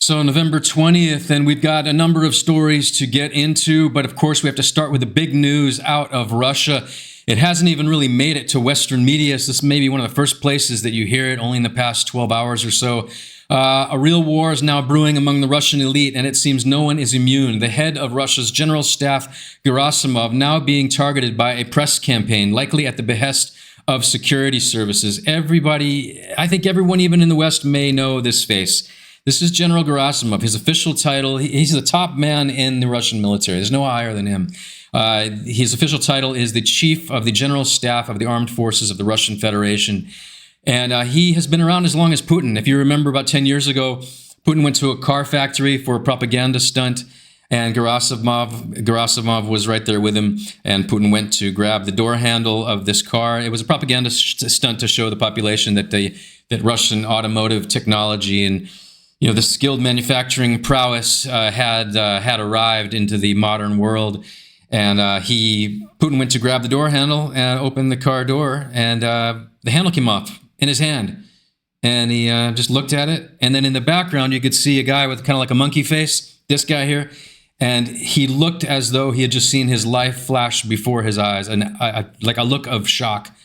So November 20th, and we've got a number of stories to get into, but of course we have to start with the big news out of Russia. It hasn't even really made it to Western media. So this may be one of the first places that you hear it, only in the past 12 hours or so. A real war is now brewing among the Russian elite, and it seems no one is immune. The head of Russia's General Staff, Gerasimov, now being targeted by a press campaign, likely at the behest of security services. Everybody, I think everyone even in the West may know this face. This is General Gerasimov. His official title, he's the top man in the Russian military. There's no higher than him. His official title is the Chief of the General Staff of the Armed Forces of the Russian Federation. And he has been around as long as Putin. If you remember, about 10 years ago, Putin went to a car factory for a propaganda stunt, and Gerasimov was right there with him, and Putin went to grab the door handle of this car. It was a propaganda stunt to show the population that Russian automotive technology and the skilled manufacturing prowess had arrived into the modern world. And Putin went to grab the door handle and open the car door, and the handle came off in his hand. And he just looked at it. And then in the background, you could see a guy with kind of like a monkey face, this guy here. And he looked as though he had just seen his life flash before his eyes, and like a look of shock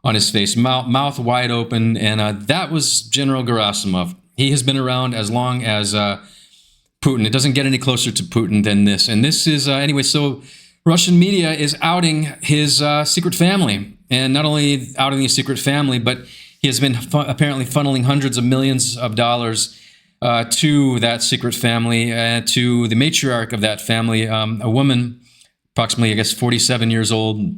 on his face, mouth wide open. And that was General Gerasimov. He has been around as long as Putin. It doesn't get any closer to Putin than this. And this is, anyway, so Russian media is outing his secret family. And not only outing his secret family, but he has been apparently funneling hundreds of millions of dollars to that secret family, to the matriarch of that family, a woman, approximately, I guess, 47 years old.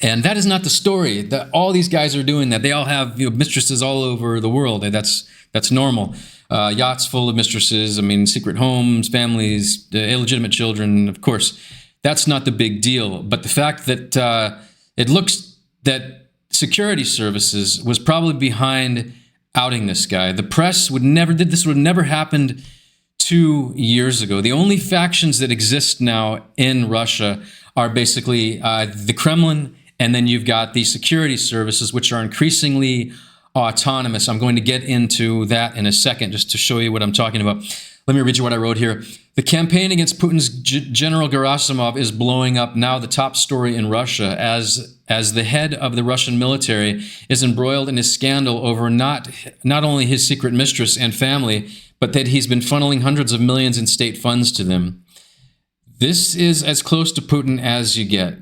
And that is not the story. That all these guys are doing that. They all have mistresses all over the world. And that's normal. Yachts full of mistresses. I mean, secret homes, families, illegitimate children. Of course, that's not the big deal. But the fact that it looks that security services was probably behind outing this guy. The press would have never happened 2 years ago. The only factions that exist now in Russia are basically the Kremlin, and then you've got the security services, which are increasingly autonomous. I'm going to get into that in a second, just to show you what I'm talking about. Let me read you what I wrote here. The campaign against Putin's General Gerasimov is blowing up, now the top story in Russia, as the head of the Russian military is embroiled in a scandal over not only his secret mistress and family, but that he's been funneling hundreds of millions in state funds to them. This is as close to Putin as you get.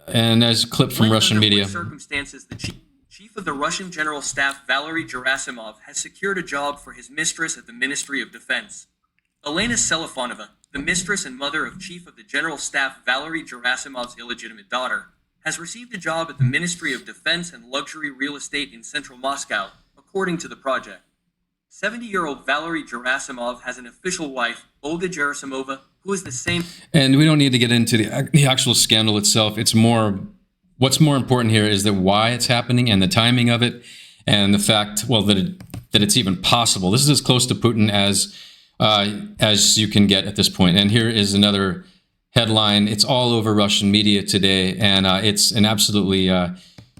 And there's a clip from Russian media. Circumstances, the chief of the Russian General Staff, Valery Gerasimov, has secured a job for his mistress at the Ministry of Defense. Elena Selifonova, the mistress and mother of Chief of the General Staff Valery Gerasimov's illegitimate daughter, has received a job at the Ministry of Defense and Luxury Real Estate in central Moscow, according to the project. 70-year-old Valery Gerasimov has an official wife, Olga Gerasimova, who is the same... And we don't need to get into the actual scandal itself. It's more... What's more important here is that why it's happening and the timing of it, and the fact, well, that it's even possible. This is as close to Putin as you can get at this point. And here is another headline. It's all over Russian media today, and it's an absolutely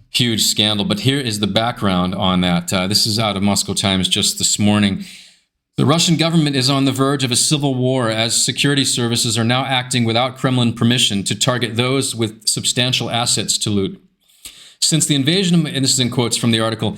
huge scandal. But here is the background on that. This is out of Moscow Times just this morning. The Russian government is on the verge of a civil war as security services are now acting without Kremlin permission to target those with substantial assets to loot. Since the invasion, and this is in quotes from the article,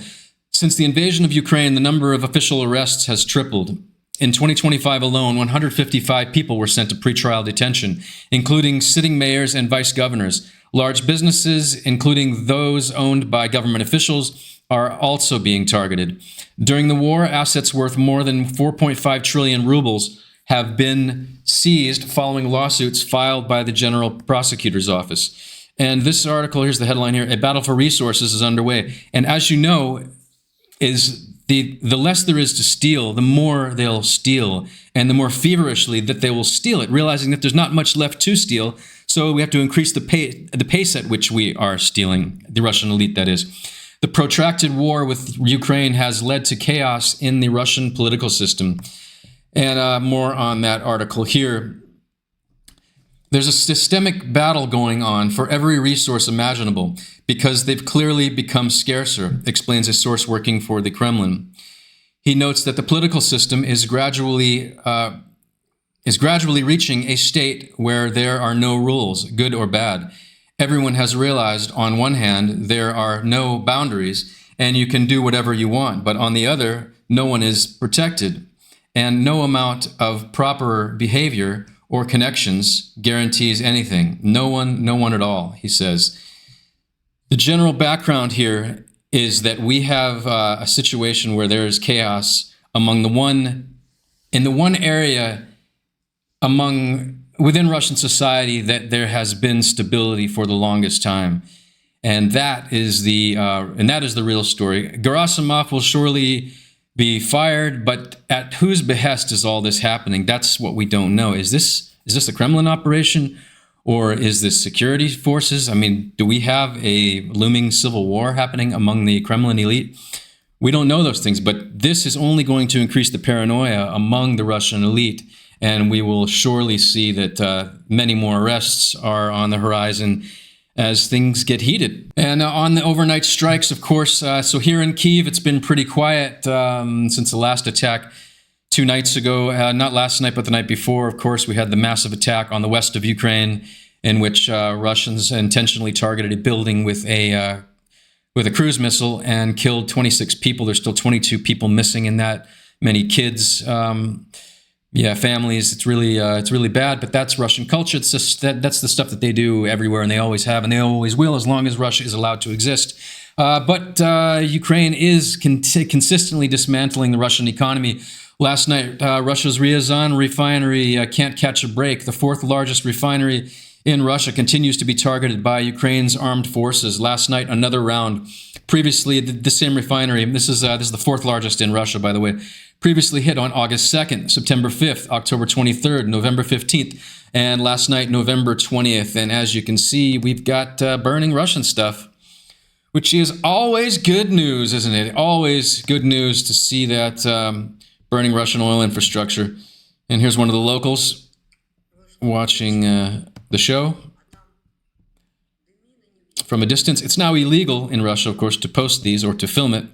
since the invasion of Ukraine, the number of official arrests has tripled. In 2025 alone, 155 people were sent to pretrial detention, including sitting mayors and vice governors. Large businesses, including those owned by government officials, are also being targeted. During the war, assets worth more than 4.5 trillion rubles have been seized following lawsuits filed by the General Prosecutor's Office. And this article, here's the headline here, a battle for resources is underway. And as you know, is the less there is to steal, the more they'll steal, and the more feverishly that they will steal it, realizing that there's not much left to steal. So we have to increase the pace at which we are stealing, the Russian elite, that is. The protracted war with Ukraine has led to chaos in the Russian political system. And more on that article here. There's a systemic battle going on for every resource imaginable because they've clearly become scarcer, explains a source working for the Kremlin. He notes that the political system is gradually reaching a state where there are no rules, good or bad. Everyone has realized, on one hand, there are no boundaries, and you can do whatever you want. But on the other, no one is protected, and no amount of proper behavior or connections guarantees anything. No one at all, he says. The general background here is that we have a situation where there is chaos in the one area within Russian society that there has been stability for the longest time. And that is the real story. Gerasimov will surely be fired, but at whose behest is all this happening? That's what we don't know. Is this a Kremlin operation, or is this security forces? I mean, do we have a looming civil war happening among the Kremlin elite? We don't know those things, but this is only going to increase the paranoia among the Russian elite, and we will surely see that many more arrests are on the horizon as things get heated. And on the overnight strikes, of course, so here in Kyiv, it's been pretty quiet since the last attack 2 nights ago. Not last night, but the night before, of course, we had the massive attack on the west of Ukraine, in which Russians intentionally targeted a building with a cruise missile and killed 26 people. There's still 22 people missing in that, many kids. Families. It's really bad, but that's Russian culture. It's just that's the stuff that they do everywhere, and they always have, and they always will, as long as Russia is allowed to exist. But Ukraine is consistently dismantling the Russian economy. Last night, Russia's Ryazan refinery can't catch a break. The 4th largest refinery in Russia continues to be targeted by Ukraine's armed forces. Last night, another round. Previously, the same refinery, this is the 4th largest in Russia, by the way, previously hit on August 2nd, September 5th, October 23rd, November 15th, and last night, November 20th. And as you can see, we've got burning Russian stuff, which is always good news, isn't it? Always good news to see that burning Russian oil infrastructure. And here's one of the locals watching the show from a distance. It's now illegal in Russia, of course, to post these or to film it.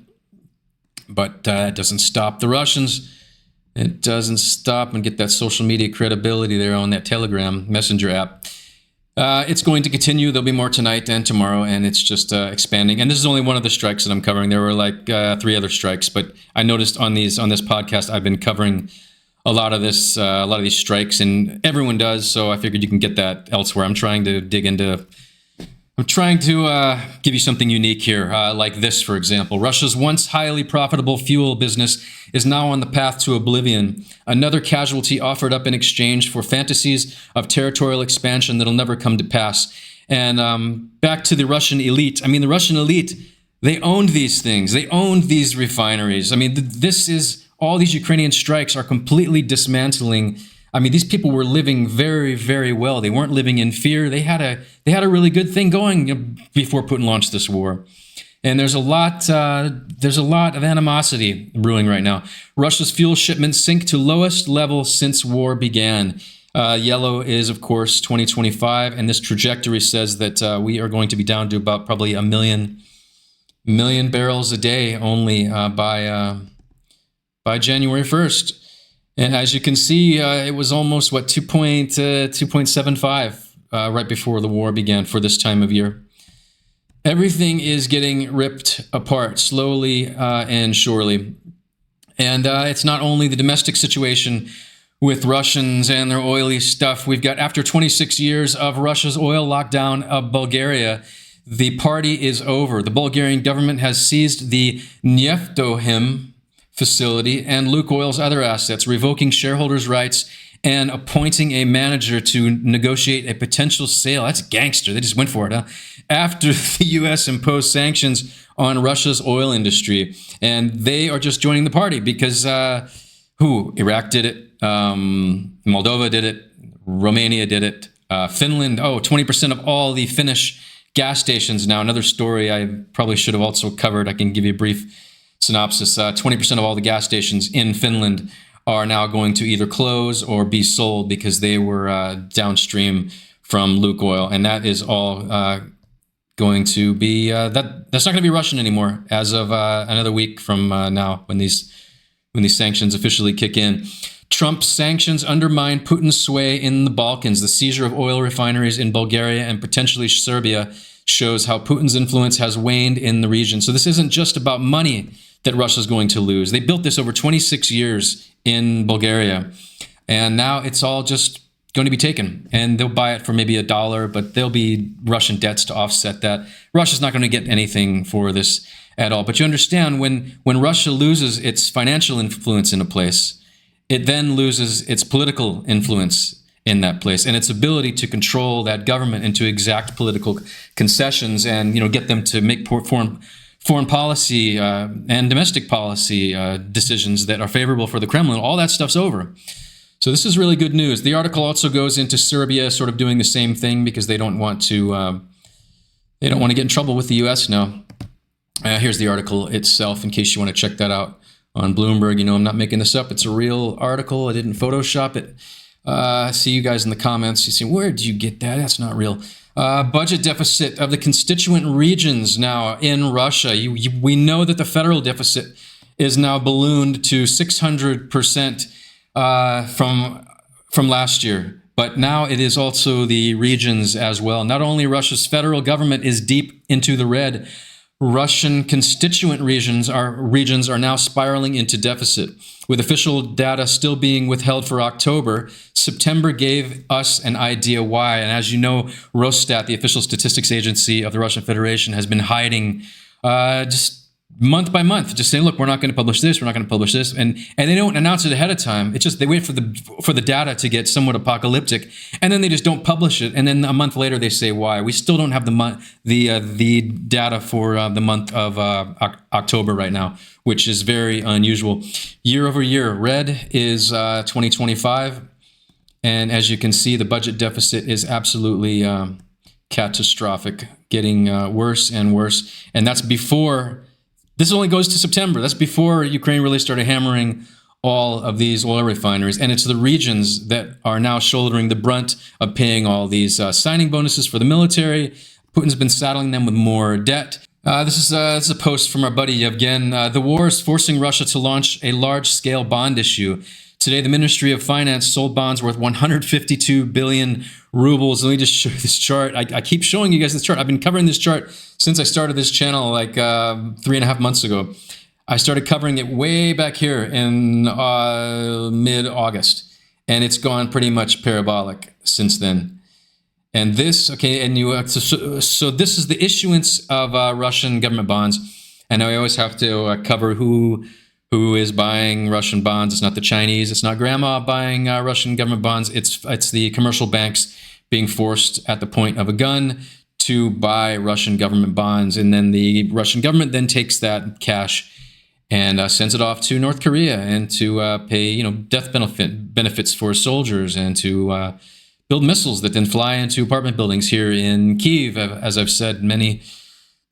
But it doesn't stop the Russians. It doesn't stop and get that social media credibility there on that Telegram Messenger app. It's going to continue. There'll be more tonight and tomorrow, and it's just expanding. And this is only one of the strikes that I'm covering. There were like 3 other strikes, but I noticed on this podcast I've been covering a lot of these strikes, and everyone does. So I figured you can get that elsewhere. I'm trying to give you something unique here, like this, for example. Russia's once highly profitable fuel business is now on the path to oblivion. Another casualty offered up in exchange for fantasies of territorial expansion that'll never come to pass. And back to the Russian elite. I mean, the Russian elite, they owned these things. They owned these refineries. I mean, all these Ukrainian strikes are completely dismantling. I mean, these people were living very, very well. They weren't living in fear. They had a really good thing going before Putin launched this war. And there's a lot of animosity brewing right now. Russia's fuel shipments sink to lowest level since war began. Yellow is, of course, 2025, and this trajectory says that we are going to be down to about probably a million barrels a day only by January 1st. And as you can see, it was almost, 2.75 right before the war began for this time of year. Everything is getting ripped apart slowly and surely. And it's not only the domestic situation with Russians and their oily stuff. We've got, after 26 years of Russia's oil lockdown of Bulgaria, the party is over. The Bulgarian government has seized the Neftohim facility and Lukoil's other assets, revoking shareholders' rights and appointing a manager to negotiate a potential sale. That's gangster. They just went for it, huh? After the U.S. imposed sanctions on Russia's oil industry. And they are just joining the party because Iraq did it, Moldova did it, Romania did it, Finland, 20% of all the Finnish gas stations now. Another story I probably should have also covered. I can give you a brief synopsis. 20% of all the gas stations in Finland are now going to either close or be sold because they were downstream from Lukoil, and that is all going to be that's not going to be Russian anymore as of another week from now, when these when these sanctions officially kick in. Trump's sanctions undermine Putin's sway in the Balkans. The seizure of oil refineries in Bulgaria and potentially Serbia shows how Putin's influence has waned in the region. So this isn't just about money that Russia's going to lose. They built this over 26 years in Bulgaria, and now it's all just going to be taken, and they'll buy it for maybe $1, but there'll be Russian debts to offset that. Russia's not going to get anything for this at all. But you understand, when Russia loses its financial influence in a place, it then loses its political influence in that place and its ability to control that government and to exact political concessions and, get them to make foreign policy and domestic policy decisions that are favorable for the Kremlin. All that stuff's over. So this is really good news. The article also goes into Serbia sort of doing the same thing because they don't want to get in trouble with the U.S. now. Here's the article itself in case you want to check that out on Bloomberg. I'm not making this up. It's a real article. I didn't Photoshop it. I see you guys in the comments. You see, where did you get that? That's not real. Budget deficit of the constituent regions now in Russia. We know that the federal deficit is now ballooned to 600% from last year. But now it is also the regions as well. Not only Russia's federal government is deep into the red, Russian constituent regions are now spiraling into deficit. With official data still being withheld for October, September gave us an idea why. And as you know, Rosstat, the official statistics agency of the Russian Federation, has been hiding just month by month, just saying, look, we're not going to publish this, we're not going to publish this. And they don't announce it ahead of time. It's just they wait for the data to get somewhat apocalyptic, and then they just don't publish it. And then a month later, they say why. We still don't have the data for the month of October right now, which is very unusual. Year over year, red is 2025. And as you can see, the budget deficit is absolutely catastrophic, getting worse and worse. And that's before... This only goes to September. That's before Ukraine really started hammering all of these oil refineries. And it's the regions that are now shouldering the brunt of paying all these signing bonuses for the military. Putin's been saddling them with more debt. This is a post from our buddy Yevgen. The war is forcing Russia to launch a large-scale bond issue. Today, the Ministry of Finance sold bonds worth 152 billion rubles. Let me just show you this chart. I keep showing you guys this chart. I've been covering this chart since I started this channel like 3.5 months ago. I started covering it way back here in mid-August, and it's gone pretty much parabolic since then. And this, okay, and so this is the issuance of Russian government bonds, and I always have to cover who is buying Russian bonds. It's not the Chinese. It's not grandma buying Russian government bonds. It's the commercial banks being forced at the point of a gun to buy Russian government bonds. And then the Russian government then takes that cash and sends it off to North Korea and to pay, death benefits for soldiers and to build missiles that then fly into apartment buildings here in Kyiv, as I've said many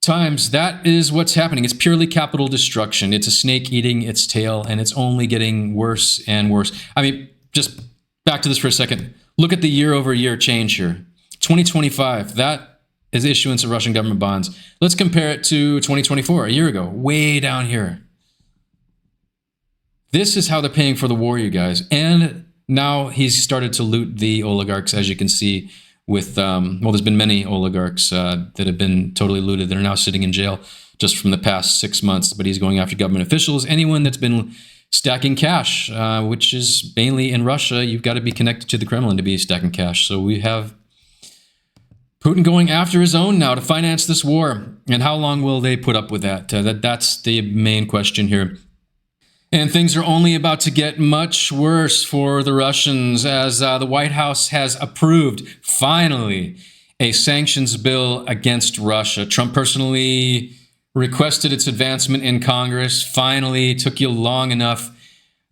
times. That is what's happening. It's purely capital destruction. It's a snake eating its tail, and it's only getting worse and worse. I mean, just back to this for a second. Look at the year-over-year change here. 2025, that is issuance of Russian government bonds. Let's compare it to 2024, a year ago, way down here. This is how they're paying for the war, you guys. And now he's started to loot the oligarchs, as you can see, with, there's been many oligarchs that have been totally looted that are now sitting in jail just from the past 6 months. But he's going after government officials, anyone that's been stacking cash, which is mainly in Russia. You've got to be connected to the Kremlin to be stacking cash. So we have Putin going after his own now to finance this war. And how long will they put up with that? That's the main question here. And things are only about to get much worse for the Russians as the White House has approved, finally, a sanctions bill against Russia. Trump personally requested its advancement in Congress. Finally, took you long enough,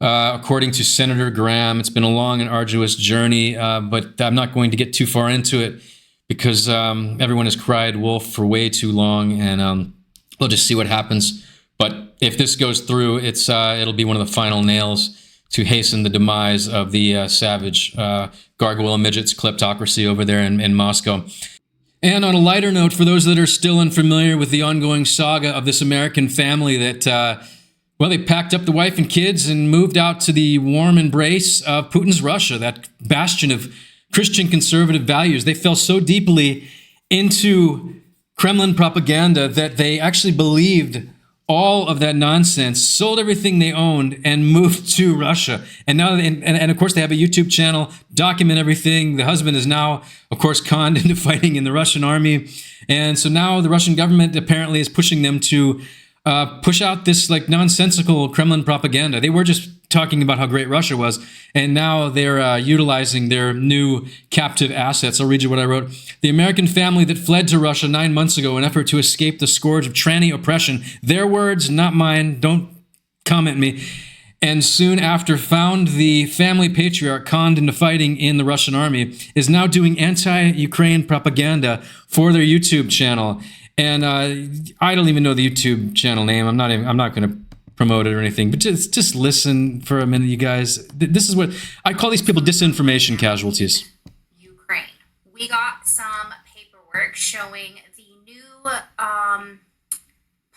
according to Senator Graham. It's been a long and arduous journey, but I'm not going to get too far into it because everyone has cried wolf for way too long, and we'll just see what happens. But if this goes through, it'll be one of the final nails to hasten the demise of the savage gargoyle midgets kleptocracy over there in Moscow. And on a lighter note, for those that are still unfamiliar with the ongoing saga of this American family that, Well, they packed up the wife and kids and moved out to the warm embrace of Putin's Russia, that bastion of Christian conservative values. They fell so deeply into Kremlin propaganda that they actually believed all of that nonsense, sold everything they owned, and moved to Russia. And now, and of course, they have a YouTube channel, document everything. The husband is now, of course, conned into fighting in the Russian army. And so now the Russian government apparently is pushing them to push out this like nonsensical Kremlin propaganda. They were just talking about how great Russia was, and now they're utilizing their new captive assets. I'll read you what I wrote. The American family that fled to Russia 9 months ago in an effort to escape the scourge of tranny oppression, their words, not mine, don't comment me, and soon after found the family patriarch conned into fighting in the Russian army, is now doing anti-Ukraine propaganda for their YouTube channel. And I don't even know the YouTube channel name. I'm not going to promote it or anything, but just listen for a minute, you guys. This is what I call these people disinformation casualties. Ukraine. We got some paperwork showing the new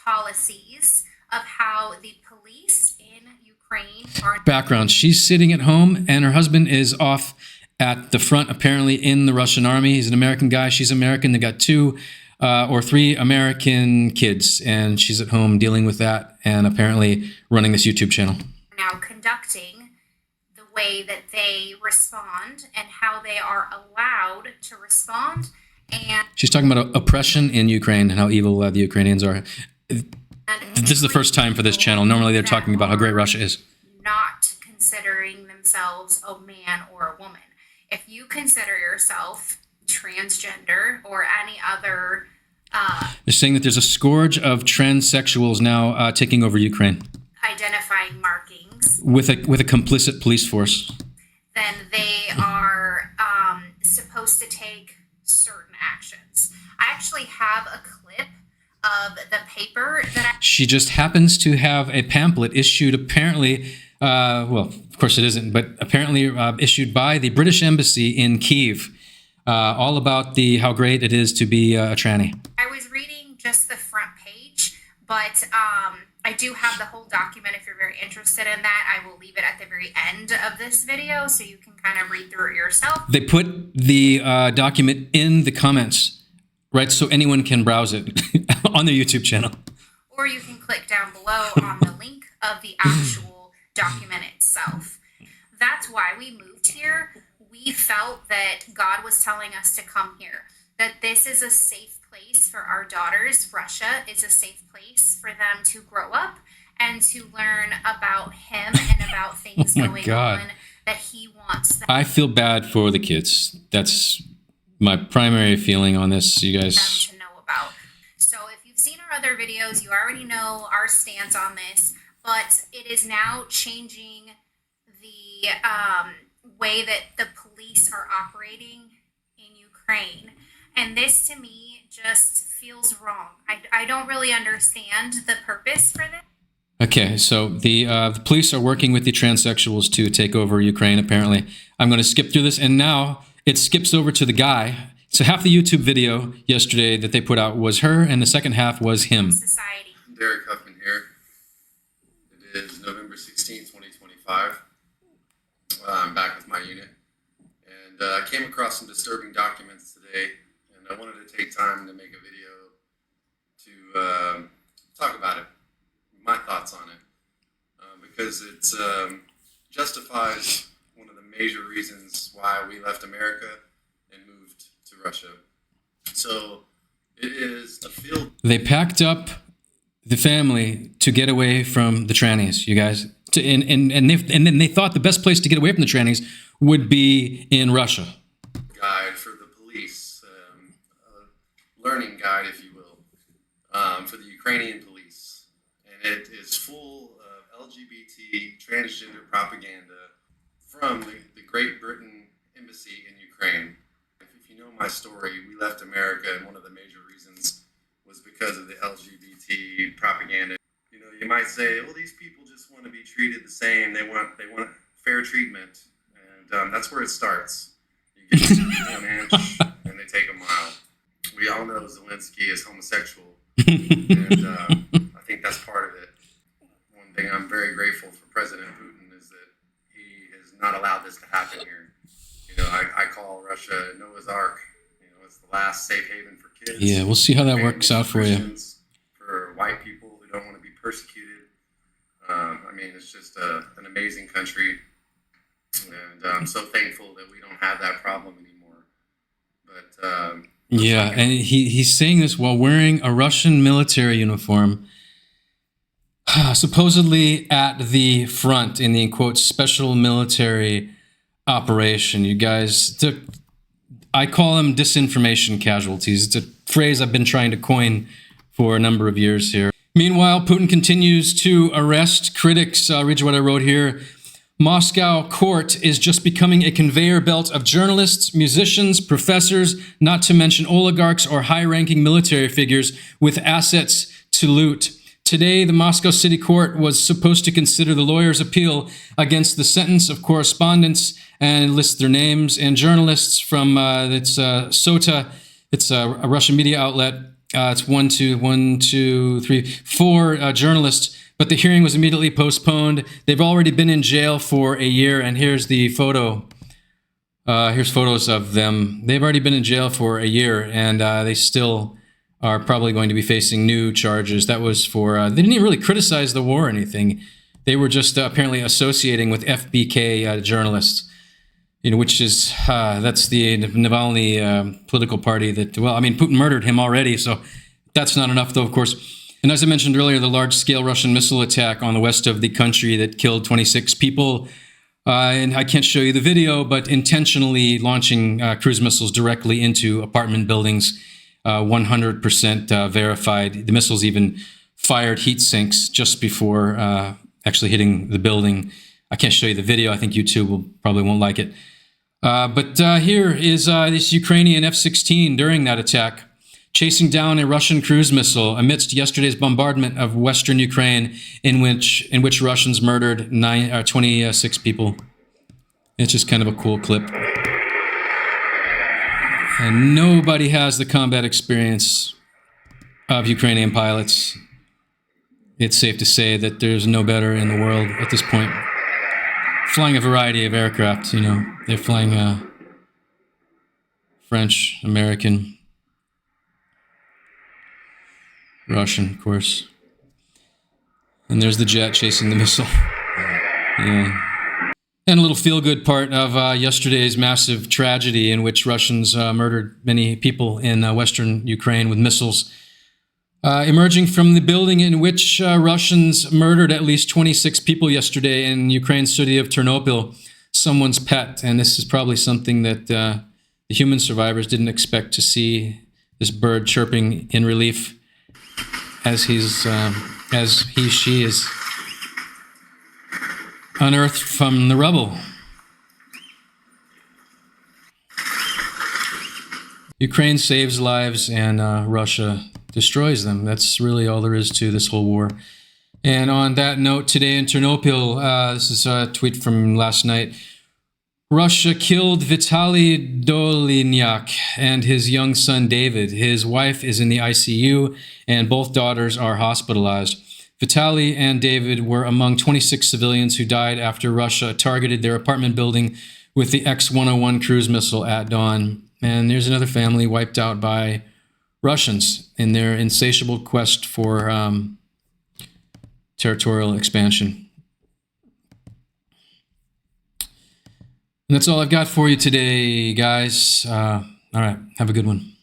policies of how the police in Ukraine are. Background: she's sitting at home, and her husband is off at the front, apparently in the Russian army. He's an American guy. She's American. They got 2 or 3 American kids, and she's at home dealing with that and apparently running this YouTube channel. Now conducting the way that they respond and how they are allowed to respond. And she's talking about oppression in Ukraine and how evil the Ukrainians are. This is the first time for this channel. Normally they're talking about how great Russia is. Not considering themselves a man or a woman. If you consider yourself transgender or any other they're saying that there's a scourge of transsexuals now taking over Ukraine identifying markings with a complicit police force, then they are supposed to take certain actions. I actually have a clip of the paper that she just happens to have a pamphlet issued apparently well, of course it isn't, but apparently issued by the British Embassy in Kyiv, all about how great it is to be a tranny. I was reading just the front page, but I do have the whole document. If you're very interested in that, I will leave it at the very end of this video so you can kind of read through it yourself. They put the document in the comments, right, so anyone can browse it on their YouTube channel. Or you can click down below on the link of the actual document itself. That's why we moved here. We felt that God was telling us to come here, that this is a safe place for our daughters. Russia is a safe place for them to grow up and to learn about him and about things going on that he wants them. I feel bad for the kids. That's my primary feeling on this, you guys. To know about. So if you've seen our other videos, you already know our stance on this, but it is now changing the way that the police are operating in Ukraine. And this to me just feels wrong. I don't really understand the purpose for this. Okay, so the police are working with the transsexuals to take over Ukraine, apparently. I'm going to skip through this, and now it skips over to the guy. So half the YouTube video yesterday that they put out was her, and the second half was him. Society. Derek Huffman here. It is November 16th, 2025. I'm back with my unit, and I came across some disturbing documents today, and I wanted to take time to make a video to talk about it, my thoughts on it, because it justifies one of the major reasons why we left America and moved to Russia. So it is a field. They packed up the family to get away from the trannies, you guys. And then they thought the best place to get away from the trannies would be in Russia. Guide for the police, a learning guide, if you will, for the Ukrainian police. And it is full of LGBT transgender propaganda from the Great Britain Embassy in Ukraine. If you know my story, we left America, and one of the major reasons was because of the LGBT propaganda. You know, you might say, well, these people just want to be treated the same. They want fair treatment, and that's where it starts. You give them 1 inch, and they take a mile. We all know Zelensky is homosexual, and I think that's part of it. One thing I'm very grateful for President Putin is that he has not allowed this to happen here. You know, I call Russia Noah's Ark. You know, it's the last safe haven for kids. Yeah, we'll see how that works out for you. For white people who don't want to be persecuted. I mean, it's just an amazing country. And I'm so thankful that we don't have that problem anymore. But yeah, and he's saying this while wearing a Russian military uniform, supposedly at the front in the, in quotes, special military operation. You guys, I call them disinformation casualties. It's a phrase I've been trying to coin for a number of years here. Meanwhile, Putin continues to arrest critics. I'll read you what I wrote here. Moscow court is just becoming a conveyor belt of journalists, musicians, professors, not to mention oligarchs or high-ranking military figures with assets to loot. Today, the Moscow City Court was supposed to consider the lawyers' appeal against the sentence of correspondence and list their names, and journalists from SOTA, it's a Russian media outlet. It's 4 journalists. But the hearing was immediately postponed. They've already been in jail for a year, and here's the photo. Here's photos of them. They've already been in jail for a year, and they still are probably going to be facing new charges. That was for, they didn't even really criticize the war or anything. They were just apparently associating with FBK journalists, you know, which is, that's the Navalny political party that, well, I mean, Putin murdered him already, so that's not enough, though, of course. And as I mentioned earlier, the large-scale Russian missile attack on the west of the country that killed 26 people, and I can't show you the video, but intentionally launching cruise missiles directly into apartment buildings, 100% verified. The missiles even fired heat sinks just before actually hitting the building. I can't show you the video. I think YouTube probably won't like it. But here is this Ukrainian F-16 during that attack, chasing down a Russian cruise missile amidst yesterday's bombardment of western Ukraine, in which Russians murdered 26 people. It's just kind of a cool clip. And nobody has the combat experience of Ukrainian pilots. It's safe to say that there's no better in the world at this point. Flying a variety of aircraft, you know. They're flying French, American, Russian, of course. And there's the jet chasing the missile. Yeah. And a little feel-good part of yesterday's massive tragedy in which Russians murdered many people in western Ukraine with missiles. Emerging from the building in which Russians murdered at least 26 people yesterday in Ukraine's city of Ternopil, someone's pet. And this is probably something that the human survivors didn't expect to see, this bird chirping in relief as she is unearthed from the rubble. Ukraine saves lives and Russia destroys them. That's really all there is to this whole war. And on that note, today in Ternopil, this is a tweet from last night, Russia killed Vitaly Dolynyak and his young son David. His wife is in the ICU and both daughters are hospitalized. Vitaly and David were among 26 civilians who died after Russia targeted their apartment building with the X-101 cruise missile at dawn. And there's another family wiped out by Russians in their insatiable quest for territorial expansion. And that's all I've got for you today, guys. All right, have a good one.